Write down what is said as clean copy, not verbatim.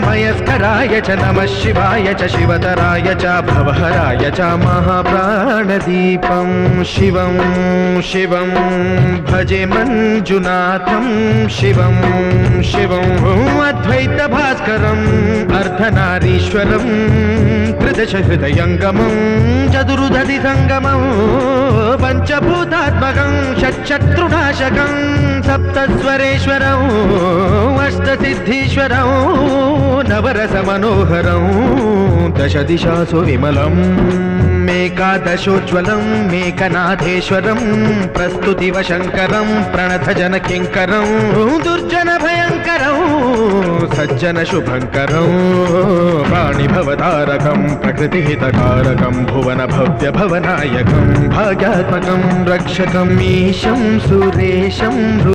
मयस्कराय च नमः शिवाय च शिवतराय च भवहराय च महाप्राणदीपं शिवं शिवं भजे मंजुनाथं शिवं शिवं अद्वैतभास्करम् अर्धनारीश्वरं त्रिदशहृदयङ्गमं चतुर्दधि संगमं पंचभूतात्मकं षट्शत्रुनाशकं सप्तस्वरेश्वरं अष्टसिद्धीश्वरं नवरसमनोहरं दशदिशासु विमलं मेकादशोज्ज्वलं मेकनाथेश्वरं प्रस्तुतिवशङ्करं प्रणतजनकिङ्करं दुर्जनभयङ्करं सज्जनशुभङ्करं प्राणिभवतारकं प्रकृतिहितकारकं भुवनभव्यभवनायकं भाग्यात्मकं रक्षकम् ईशं सुरेशं